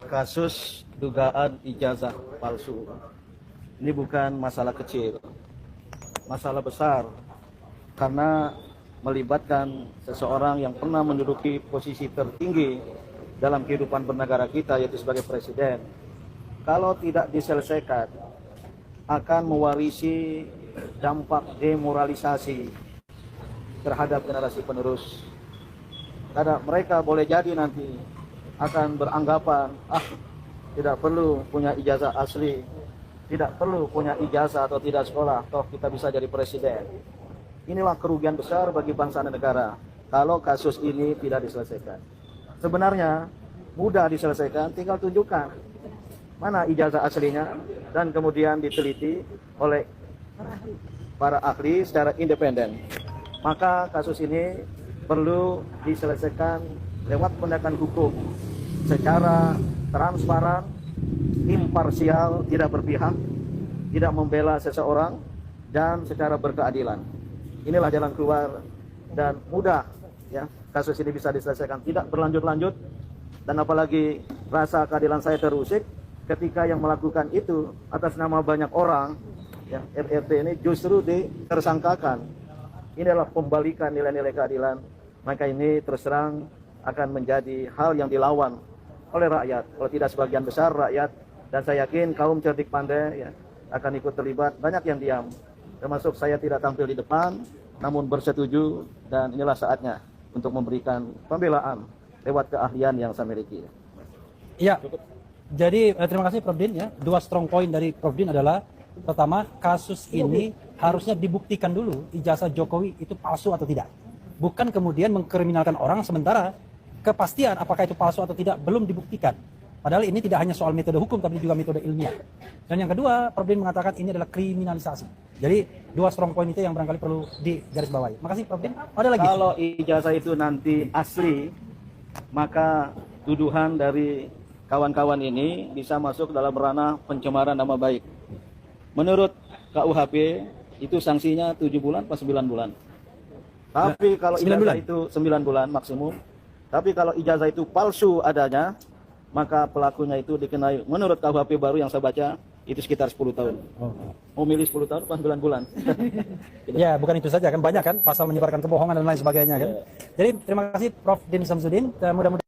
Kasus dugaan ijazah palsu ini bukan masalah kecil, masalah besar karena melibatkan seseorang yang pernah menduduki posisi tertinggi dalam kehidupan bernegara kita, yaitu sebagai presiden. Kalau tidak diselesaikan akan mewarisi dampak demoralisasi terhadap generasi penerus. Karena mereka boleh jadi nanti akan beranggapan, tidak perlu punya ijazah asli, tidak perlu punya ijazah atau tidak sekolah, toh kita bisa jadi presiden. Inilah kerugian besar bagi bangsa dan negara kalau kasus ini tidak diselesaikan. Sebenarnya mudah diselesaikan, tinggal tunjukkan mana ijazah aslinya dan kemudian diteliti oleh para ahli secara independen. Maka kasus ini perlu diselesaikan lewat penegakan hukum secara transparan, imparsial, tidak berpihak, tidak membela seseorang, dan secara berkeadilan. Inilah jalan keluar dan mudah ya kasus ini bisa diselesaikan, tidak berlanjut-lanjut, dan apalagi rasa keadilan saya terusik ketika yang melakukan itu atas nama banyak orang ya, RRT ini justru ditersangkakan. Ini adalah pembalikan nilai-nilai keadilan, maka ini terus terang akan menjadi hal yang dilawan oleh rakyat, kalau tidak sebagian besar rakyat, dan saya yakin kaum cerdik pandai ya, akan ikut terlibat. Banyak yang diam, termasuk saya tidak tampil di depan, namun bersetuju, dan inilah saatnya untuk memberikan pembelaan lewat keahlian yang saya miliki. Iya, jadi terima kasih Prof Din ya. Dua strong point dari Prof Din adalah, pertama, kasus ini harusnya dibuktikan dulu ijazah Jokowi itu palsu atau tidak. Bukan kemudian mengkriminalkan orang sementara kepastian apakah itu palsu atau tidak belum dibuktikan. Padahal ini tidak hanya soal metode hukum tapi juga metode ilmiah. Dan yang kedua, Prof Din mengatakan ini adalah kriminalisasi. Jadi dua strong point itu yang barangkali perlu digarisbawahi. Makasih Prof Din. Ada lagi? Kalau ijazah itu nanti asli, maka tuduhan dari kawan-kawan ini bisa masuk dalam ranah pencemaran nama baik. Menurut KUHP itu sanksinya 7 bulan atau 9 bulan. Tapi kalau ijazah itu 9 bulan maksimum. Tapi kalau ijazah itu palsu adanya, maka pelakunya itu dikenai, menurut KUHP baru yang saya baca, itu sekitar 10 tahun. Mau milih 10 tahun atau 9 bulan? Ya, bukan itu saja kan, banyak kan pasal menyebarkan kebohongan dan lain sebagainya kan. Jadi terima kasih Prof Din Samsudin. Mudah-mudahan